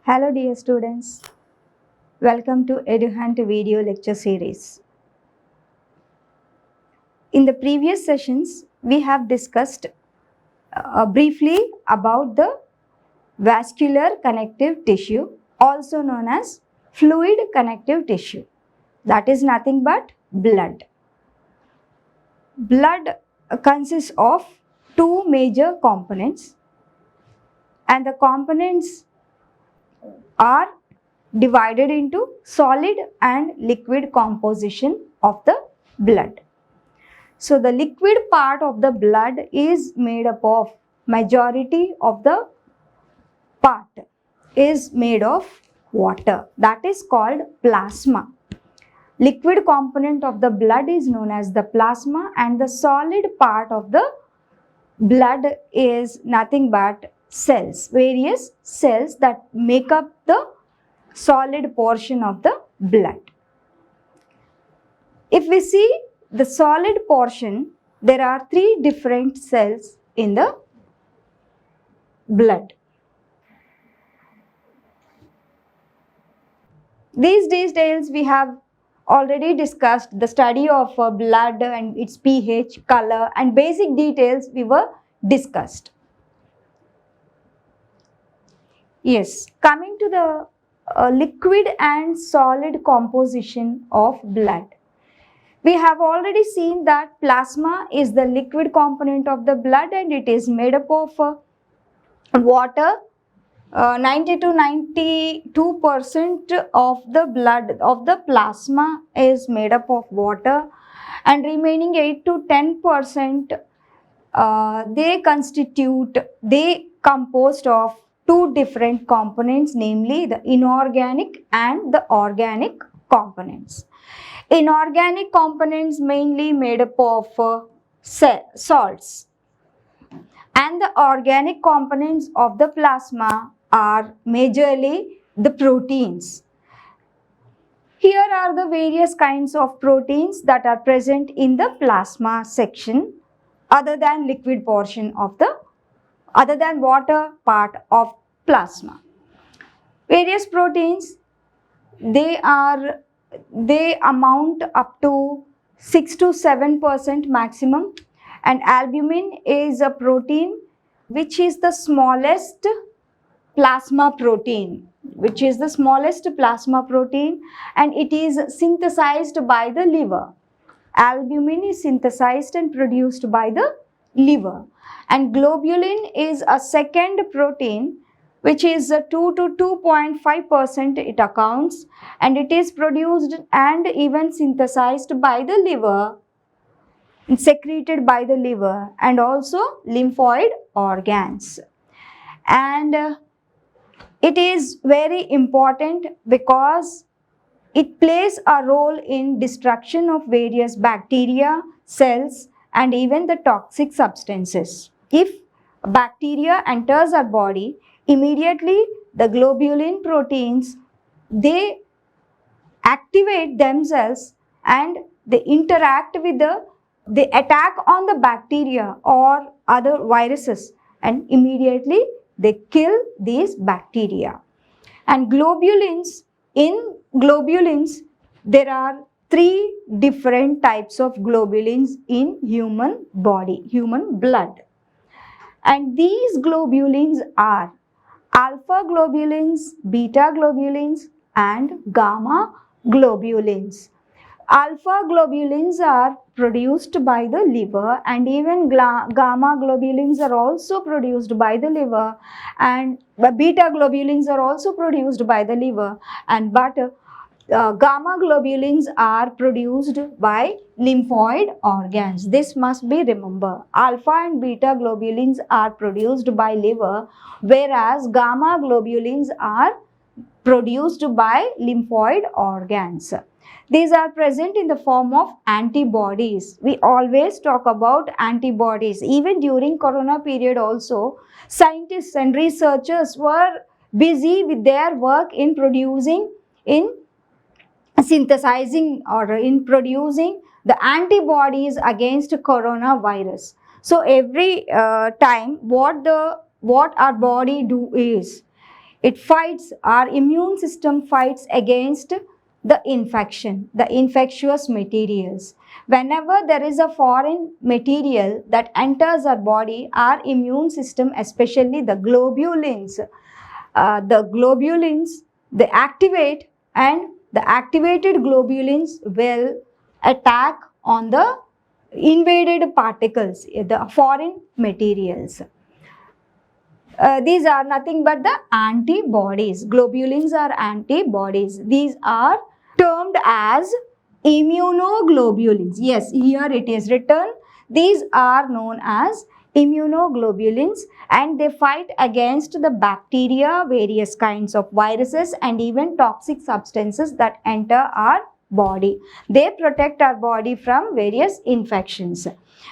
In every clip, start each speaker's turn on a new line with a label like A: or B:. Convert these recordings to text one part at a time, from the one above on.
A: Hello dear students, welcome to EduHunt video lecture series. In the previous sessions, we have discussed briefly about the vascular connective tissue, also known as fluid connective tissue. That is nothing but blood. Blood consists of two major components, and the components are divided into solid and liquid composition of the blood. So the liquid part of the blood is made up of, majority of the part is made of water. That is called plasma. Liquid component of the blood is known as the plasma, and the solid part of the blood is nothing but cells, various cells that make up the solid portion of the blood. If we see the solid portion, there are three different cells in the blood. These details we have already discussed, the study of blood and its pH, color, and basic details we were discussed. Yes, coming to the liquid and solid composition of blood. We have already seen that plasma is the liquid component of the blood, and it is made up of water. 90 to 92% of the blood of the plasma is made up of water, and remaining 8 to 10% they composed of two different components, namely the inorganic and the organic components. Inorganic components mainly made up of salts, and the organic components of the plasma are majorly the proteins. Here are the various kinds of proteins that are present in the plasma section, other than liquid portion of the, other than water part of plasma. Various proteins, they amount up to 6 to 7% maximum, and albumin is a protein which is the smallest plasma protein, and it is synthesized by the liver. Albumin is synthesized and produced by the liver, and globulin is a second protein which is 2 to 2.5% it accounts, and it is produced and even synthesized by the liver and secreted by the liver and also lymphoid organs. And it is very important because it plays a role in destruction of various bacteria, cells, and even the toxic substances. If bacteria enters our body, immediately the globulin proteins, they activate themselves and they interact with they attack on the bacteria or other viruses, and immediately they kill these bacteria. And globulins, in globulins, there are three different types of globulins in human body, human blood. And these globulins are alpha globulins, beta globulins, and gamma globulins. Alpha globulins are produced by the liver, and even gamma globulins are also produced by the liver, and beta globulins are also produced by the liver, and gamma globulins are produced by lymphoid organs. This must be remembered. Alpha and beta globulins are produced by liver, whereas gamma globulins are produced by lymphoid organs. These are present in the form of antibodies. We always talk about antibodies. Even during corona period also, scientists and researchers were busy with their work in synthesizing or in producing the antibodies against coronavirus. So every time what our body do is it fights, our immune system fights against the infection, the infectious materials. Whenever there is a foreign material that enters our body, our immune system, especially the globulins, they activate, and the activated globulins will attack on the invaded particles, the foreign materials. These are nothing but the antibodies. Globulins are antibodies. These are termed as immunoglobulins. Yes, here it is written. These are known as immunoglobulins, and they fight against the bacteria, various kinds of viruses, and even toxic substances that enter our body. They protect our body from various infections.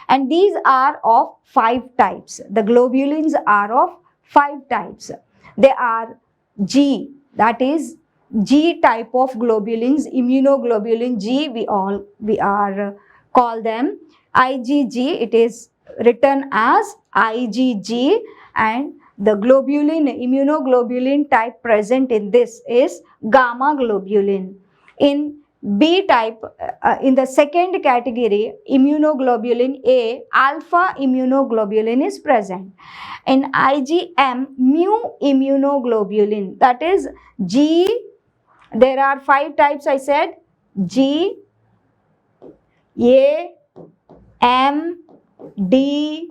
A: And these are of 5 types. The globulins are of 5 types. They are G, that is G type of globulins, immunoglobulin G, we are call them IgG. It is written as IgG, and the globulin, immunoglobulin type present in this is gamma globulin. In B type, in the second category, immunoglobulin A, alpha immunoglobulin is present. In IgM, mu immunoglobulin, that is G, there are 5 types I said, G, A, M, D,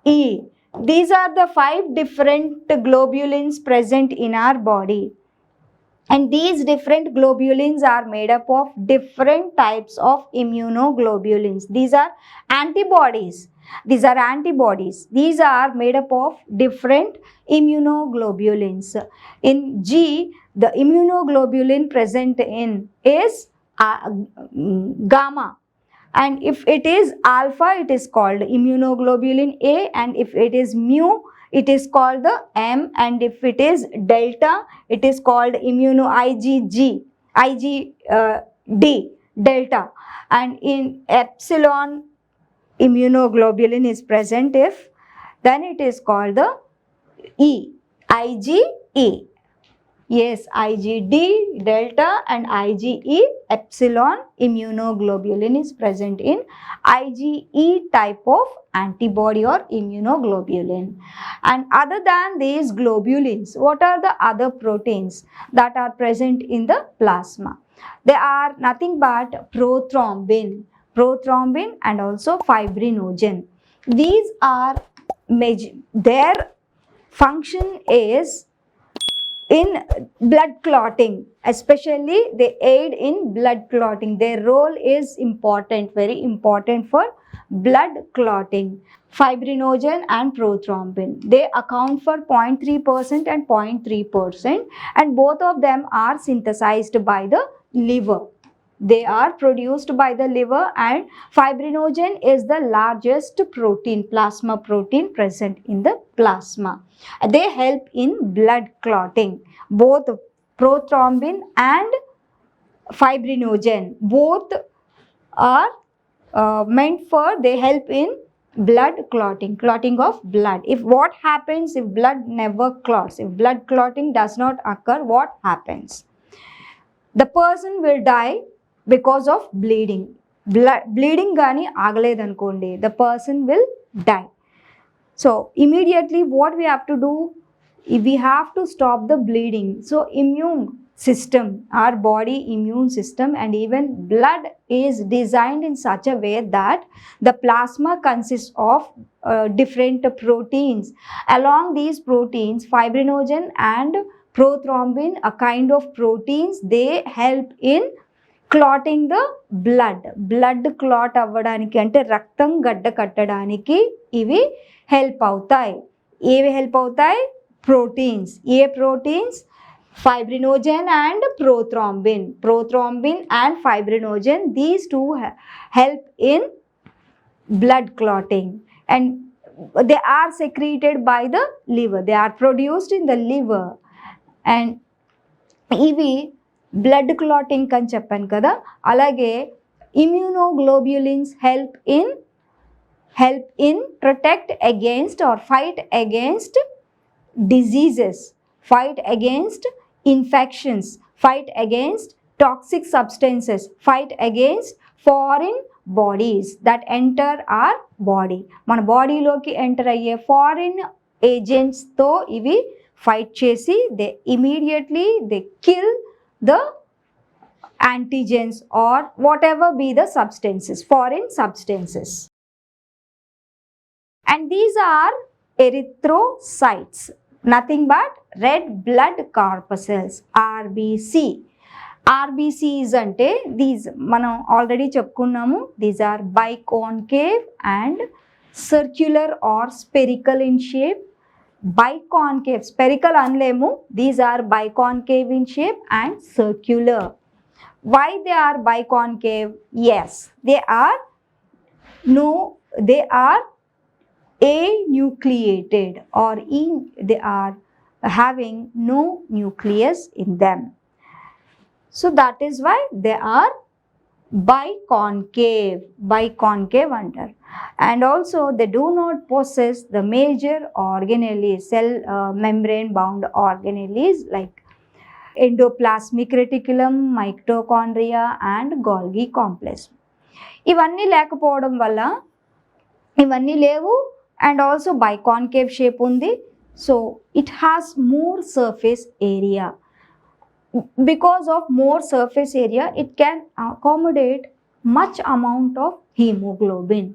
A: E. These are the 5 different globulins present in our body. And these different globulins are made up of different types of immunoglobulins. These are antibodies. These are antibodies. These are made up of different immunoglobulins. In G, the immunoglobulin present in is gamma. And if it is alpha, it is called immunoglobulin A, and if it is mu, it is called the M, and if it is delta, it is called IgD, delta. And in epsilon, immunoglobulin is present, if then it is called the E, IgE. Yes, IgD, delta, and IgE, epsilon immunoglobulin is present in IgE type of antibody or immunoglobulin. And other than these globulins, what are the other proteins that are present in the plasma? They are nothing but prothrombin and also fibrinogen. These are their function is in blood clotting, especially they aid in blood clotting. Their role is important, very important for blood clotting. Fibrinogen and prothrombin, they account for 0.3% and 0.3%, and both of them are synthesized by the liver. They are produced by the liver, and fibrinogen is the largest protein, plasma protein present in the plasma. They help in blood clotting. Both prothrombin and fibrinogen, both are meant for, they help in blood clotting of blood. If what happens if blood never clots, if blood clotting does not occur, what happens? The person will die because of bleeding. Bleeding gani agaledankondi, the person will die. So immediately what we have to do, we have to stop the bleeding. So immune system, our body immune system, and even blood is designed in such a way that the plasma consists of different proteins. Along these proteins, fibrinogen and prothrombin, a kind of proteins, they help in clotting the blood. Blood clot అవ్వడానికి అంటే రక్తం గడ్డ కట్టడానికి ఇవి help అవుతాయి. ఏవి help అవుతాయి? Proteins. A proteins? fibrinogen and prothrombin. Prothrombin and fibrinogen, these two help in blood clotting, and they are secreted by the liver. They are produced in the liver, and ఇవి blood clotting అని చెప్పాను కదా. అలాగే ఇమ్యూనోగ్లోబ్యులిన్స్ help in protect against or fight against diseases, fight against infections, fight against toxic substances, fight against foreign bodies that enter our body. మన బాడీలోకి enter అయ్యే foreign ఏజెంట్స్తో ఇవి fight చేసి they immediately they kill the antigens or whatever be the substances, foreign substances. And these are erythrocytes, nothing but red blood corpuscles, RBC. RBCs అంటే these మనం already చెప్పుకున్నాము. These are biconcave and circular or spherical in shape. Biconcave, spherical అనలేము. These are biconcave in shape and circular. Why they are biconcave? Yes, they are anucleated or they are having no nucleus in them. So that is why they are biconcave antar. And also they do not possess the major organelles, cell membrane bound organelles like endoplasmic reticulum, mitochondria and Golgi complex. ఇవన్నీ లేకపోవడం వల్ల ఇవన్నీ లేవు, and also biconcave shape ఉంది. So it has more surface area. Because of more surface area, it can accommodate much amount of hemoglobin.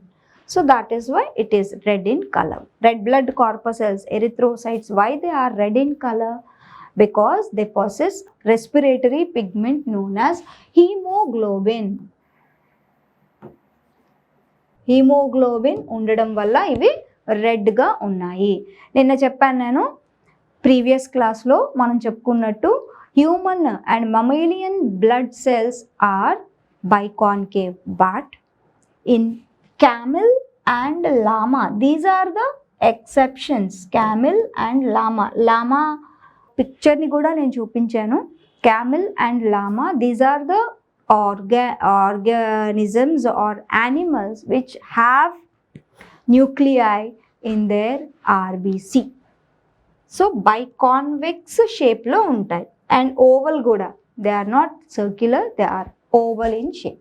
A: So that is why it is red in color. Red blood corpuscles, erythrocytes, why they are red in color? Because they possess respiratory pigment known as hemoglobin. Hemoglobin ఉండడం వల్ల ఇవి రెడ్గా ఉన్నాయి. నిన్న చెప్పాను నేను previous క్లాస్లో మనం చెప్పుకున్నట్టు human and mammalian blood cells are biconcave, but in camel and llama, these are the exceptions. Camel and llama, llama పిక్చర్ని కూడా నేను చూపించాను. Camel and llama, these are the organisms or animals which have nuclei in their RBC. So biconvex షేప్లో ఉంటాయి and oval కూడా. They are not circular, they are oval in shape.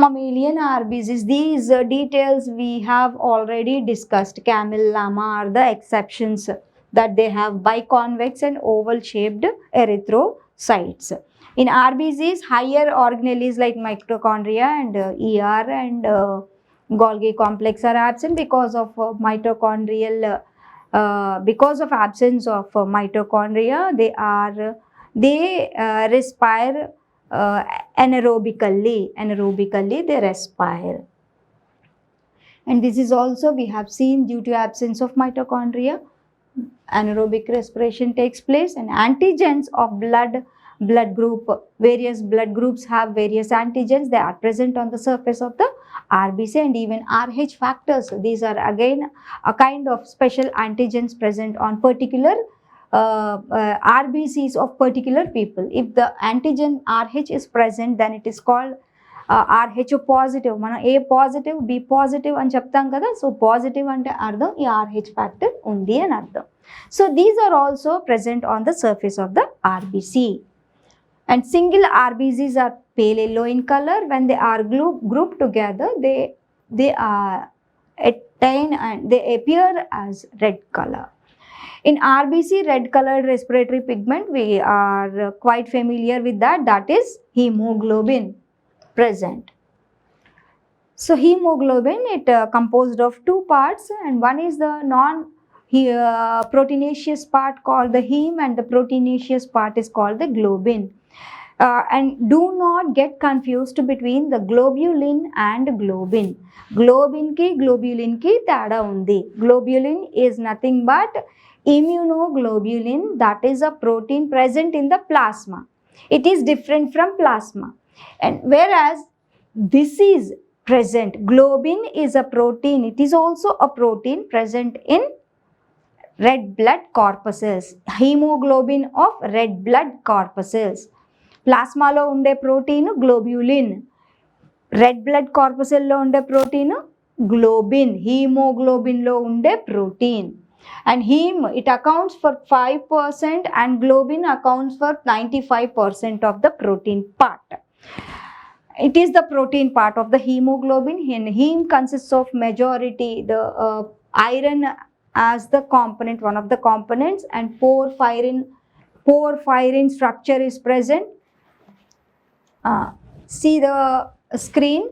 A: Mammalian RBCs, these details we have already discussed. Camel, llama are the exceptions that they have biconvex and oval shaped erythrocytes. In RBCs, higher organelles like mitochondria and ER and Golgi complex are absent because of because of absence of mitochondria. They respire anaerobically they respire. And this is also we have seen due to absence of mitochondria, anaerobic respiration takes place, and antigens of blood group, various blood groups have various antigens. They are present on the surface of the RBC, and even RH factors. These are again a kind of special antigens present on particular RBCs of particular people. If the antigen RH is present, then it is called RH positive. మనం A positive, B positive అని చెప్తాం కదా. So positive అంటే అర్థం ఈ RH factor ఉంది అని అర్థం. So these are also present on the surface of the RBC. And single RBCs are pale yellow in color. When they are grouped together, they attain and they appear as red color. In RBC, red colored respiratory pigment, we are quite familiar with that. That is hemoglobin present. So hemoglobin, it composed of two parts, and one is the proteinaceous part called the heme, and the proteinaceous part is called the globin. And do not get confused between the globulin and globin. Globin ki globulin ki tada undi. Globulin is nothing but immunoglobulin, that is a protein present in the plasma. It is different from plasma, and whereas this is present, globin is a protein, it is also a protein present in red blood corpuscles, hemoglobin of red blood corpuscles. ప్లాస్మాలో ఉండే protein globulin, red blood కార్పసెల్లో ఉండే protein globin, హీమోగ్లోబిన్లో ఉండే protein. And heme, it accounts for 5% and globin accounts for 95% of the protein part. It is the protein part of the hemoglobin. And heme consists of majority the iron as the component, one of the components, and porphyrin structure is present. See the screen.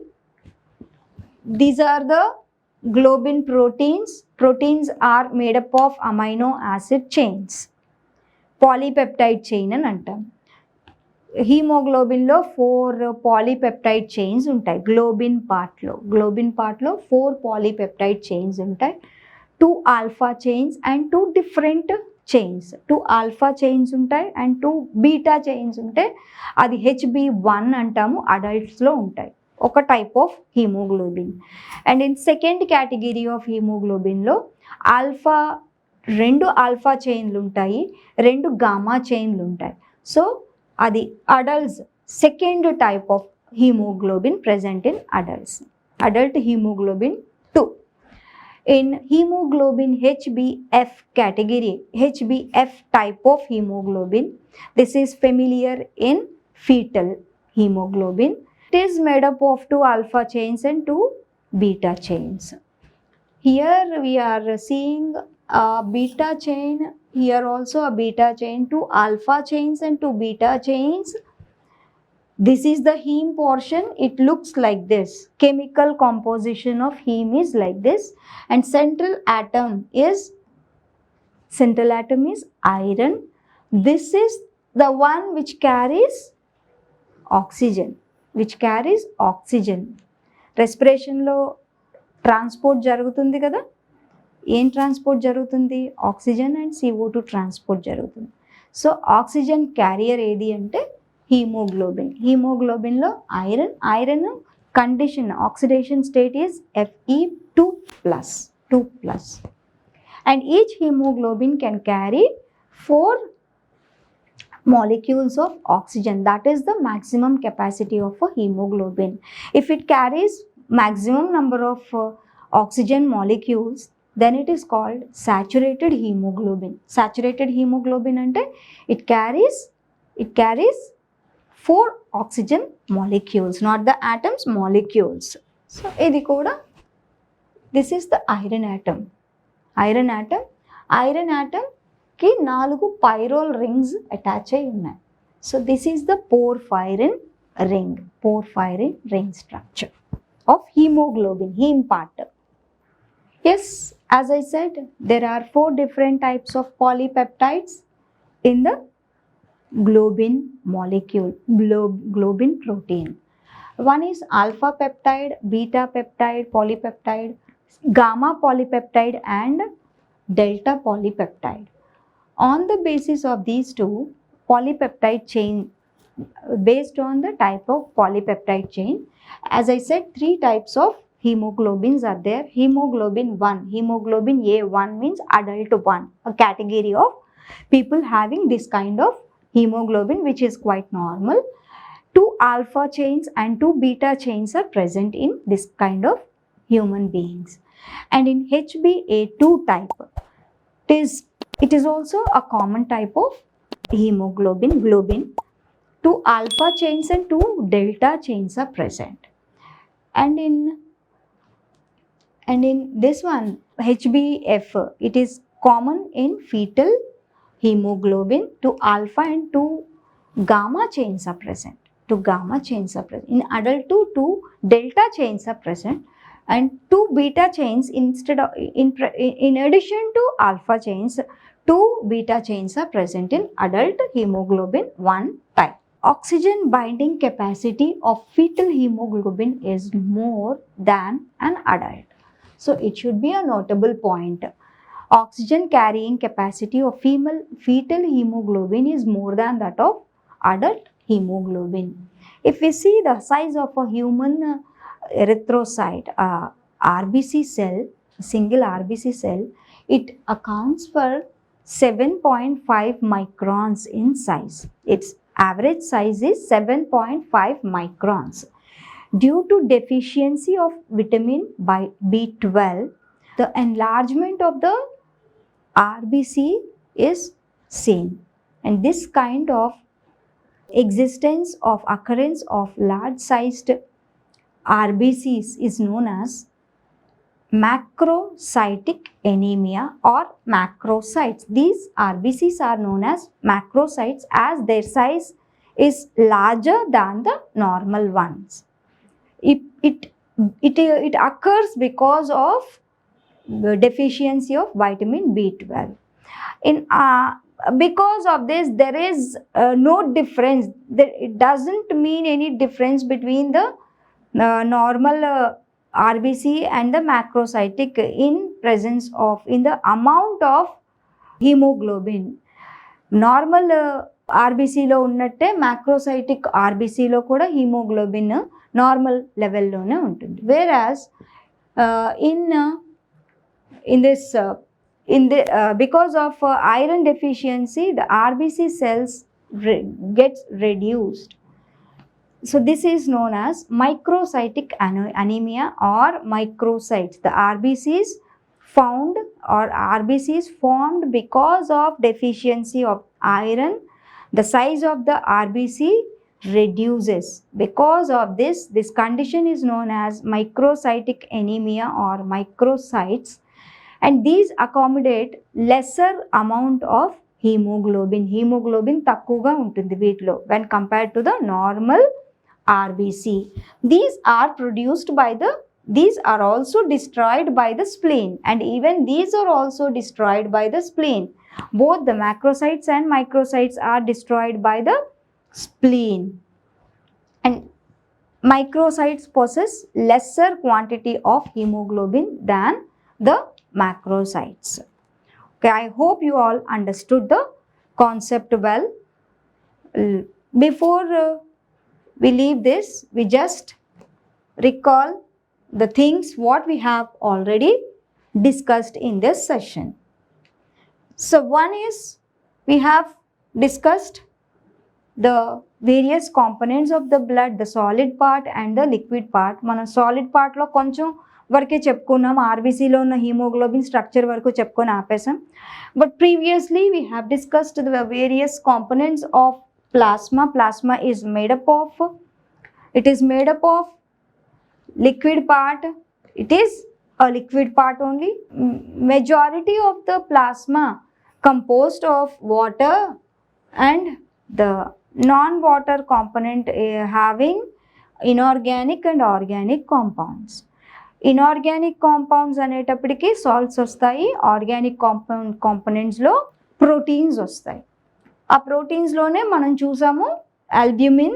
A: These are the globin proteins. Proteins are made up of amino acid chains. Polypeptide chain అని అంటాం. హీమోగ్లోబిన్లో 4 polypeptide chains ఉంటాయి. Globin పార్ట్లో 4 polypeptide chains ఉంటాయి. 2 alpha chains and 2 different chains. 2 alpha chains ఉంటాయి and 2 beta chains ఉంటాయి. అది HB1 అంటాము, అడల్ట్స్లో ఉంటాయి. ఒక type of haemoglobin. And in second category of హీమోగ్లోబిన్లో ఆల్ఫా 2 ఆల్ఫా చైన్లు ఉంటాయి, 2 గామా చైన్లు ఉంటాయి. సో అది adults second type of haemoglobin present in adults. Adult hemoglobin 2. In hemoglobin HbF category, HbF type of hemoglobin, this is familiar in fetal hemoglobin. It is made up of 2 alpha chains and 2 beta chains. Here we are seeing a beta chain, here also a beta chain, 2 alpha chains and 2 beta chains. This is the heme portion. It looks like this. Chemical composition of heme is like this, and central atom is iron. This is the one which carries oxygen. రెస్పిరేషన్లో transport జరుగుతుంది కదా. ఏం transport జరుగుతుంది? Oxygen and CO2 transport జరుగుతుంది. So oxygen carrier ఏది అంటే haemoglobin. హీమోగ్లోబిన్లో iron condition oxidation state is Fe2+. And each hemoglobin can carry 4 molecules of oxygen. That is the maximum capacity of a hemoglobin. If it carries maximum number of oxygen molecules, then it is called saturated hemoglobin. Saturated hemoglobin ante it carries 4 oxygen molecules, not the atoms, molecules. So idi kuda, this is the iron atom కి 4 pyrrole rings attach అయి ఉన్నాయి. So this is the porphyrin ring structure of hemoglobin, heme part. Yes, as I said, there are 4 different types of polypeptides in the globin molecule, globin protein. One is alpha peptide, beta peptide, polypeptide, gamma polypeptide and delta polypeptide. On the basis of these 2 polypeptide chain, based on the type of polypeptide chain, as I said, 3 types of hemoglobins are there. Hemoglobin A1 means adult 1, a category of people having this kind of hemoglobin, which is quite normal. 2 alpha chains and 2 beta chains are present in this kind of human beings. And in HbA2 type, it is also a common type of hemoglobin, 2 alpha chains and 2 delta chains are present. And in this one, HbF, it is common in fetal hemoglobin. 2 alpha and 2 gamma chains are present. In adult 2 delta chains are present, and 2 beta chains in addition to alpha chains, 2 beta chains are present in adult hemoglobin 1 type. oxygen binding capacity of fetal hemoglobin is more than an adult. So it should be a notable point. Oxygen carrying capacity of fetal hemoglobin is more than that of adult hemoglobin. If we see the size of a human erythrocyte, RBC cell, single RBC cell, it accounts for 7.5 microns in size. Its average size is 7.5 microns. Due to deficiency of vitamin B12, the enlargement of the RBC is seen, and this kind of occurrence of large sized RBCs is known as macrocytic anemia or macrocytes. These RBCs are known as macrocytes as their size is larger than the normal ones. It occurs because of the deficiency of vitamin B12. Because of this, there is no difference. It doesn't mean any difference between the normal RBC and the macrocytic in the amount of hemoglobin. Normal RBC lo unnate macrocytic RBC lo kuda hemoglobin normal level lone untundi. Whereas because of iron deficiency, the RBC cells gets reduced. So this is known as microcytic anemia or microcytes. The RBCs formed because of deficiency of iron. The size of the RBC reduces. Because of this condition is known as microcytic anemia or microcytes, and these accommodate lesser amount of hemoglobin takkuga untundi veetlo when compared to the normal RBC. These are also destroyed by the spleen, and even these are also destroyed by the spleen. Both the macrocytes and microcytes are destroyed by the spleen, and microcytes possess lesser quantity of hemoglobin than the macrocytes. Okay, I hope you all understood the concept well. Before we leave this, we just recall the things what we have already discussed in this session. So one is, we have discussed the various components of the blood, the solid part and the liquid part. Mana solid part lo koncham వరకే చెప్పుకున్నాం, ఆర్బీసీలో ఉన్న haemoglobin structure వరకు చెప్పుకొని ఆపేసాం. But previously we have discussed the various components of plasma. Plasma is made up of liquid part. It is a liquid part only. Majority of the plasma composed of water and the non-water component having inorganic and organic compounds. Inorganic compounds అనేటప్పటికి salts వస్తాయి, organic componentsలో proteins వస్తాయి. ఆ ప్రోటీన్స్లోనే మనం చూసాము albumin,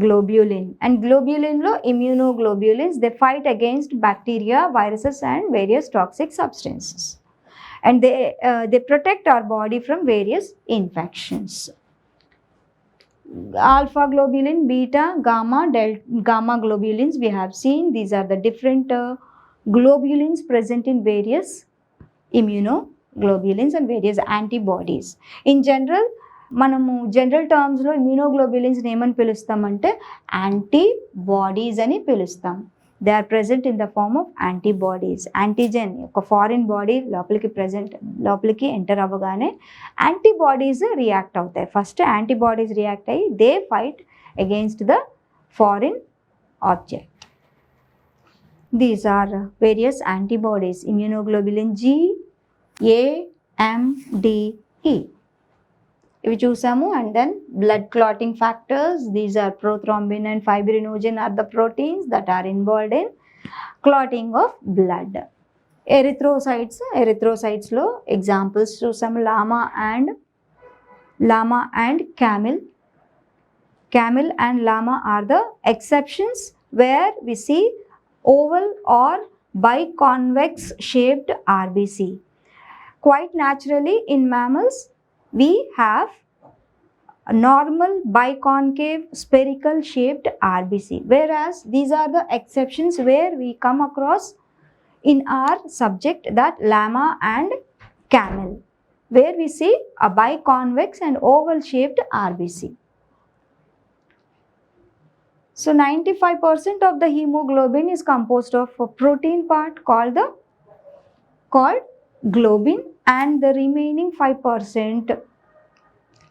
A: globulin, and globulinలో immunoglobulins. They fight against bacteria, viruses and various toxic substances, and they protect our body from various infections. Alpha globulin, beta, gamma globulins we have seen. These are the different globulins present in various immunoglobulins and various antibodies. In general, మనము general టర్మ్స్లో ఇమ్యూనోగ్లోబులిన్స్ని ఏమని పిలుస్తామంటే antibodies అని పిలుస్తాం. They are present in the form of antibodies. Antigen ఒక foreign body లోపలికి enter అవ్వగానే యాంటీబాడీస్ రియాక్ట్ అవుతాయి. ఫస్ట్ యాంటీబాడీస్ రియాక్ట్ అయ్యి they fight against the foreign object. These are various antibodies. Immunoglobulin G, A, M, D, E ఇవి చూసాము. And then blood clotting factors. These are prothrombin and fibrinogen are the proteins that are involved in clotting of blood. Erythrocytesలో examples చూసాము, llama and camel. Camel and llama are the exceptions where we see oval or biconvex shaped RBC. Quite naturally, in mammals, we have a normal biconcave spherical shaped RBC, whereas these are the exceptions where we come across in our subject, that llama and camel, where we see a biconvex and oval shaped RBC. So 95% of the hemoglobin is composed of a protein part called globin, and the remaining 5%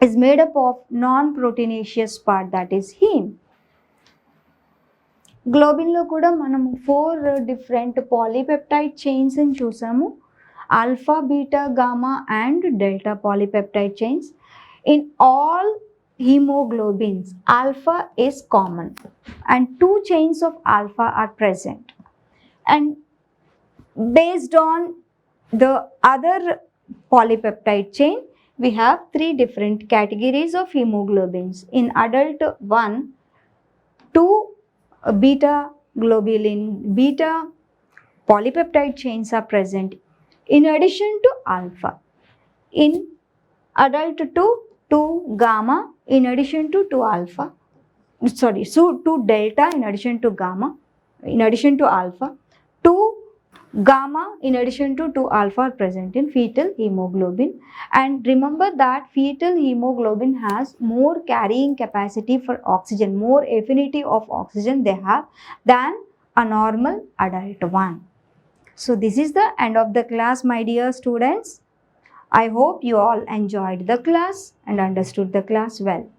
A: is made up of non-proteinaceous part, that is heme. Globin lo kuda manamu 4 different polypeptide chains ni chusamu. Alpha, beta, gamma and delta polypeptide chains. In all hemoglobins, alpha is common and 2 chains of alpha are present. And based on the other polypeptide chain, we have 3 different categories of hemoglobins. In adult 1, 2 beta globulin, beta polypeptide chains are present in addition to alpha. In adult 2, 2 gamma in addition to 2 alpha. Sorry, so 2 delta in addition to gamma, in addition to alpha. 2 gamma in addition to 2 alpha are present in fetal hemoglobin. And remember that fetal hemoglobin has more carrying capacity for oxygen, more affinity of oxygen they have than a normal adult one. So this is the end of the class, my dear students. I hope you all enjoyed the class and understood the class well.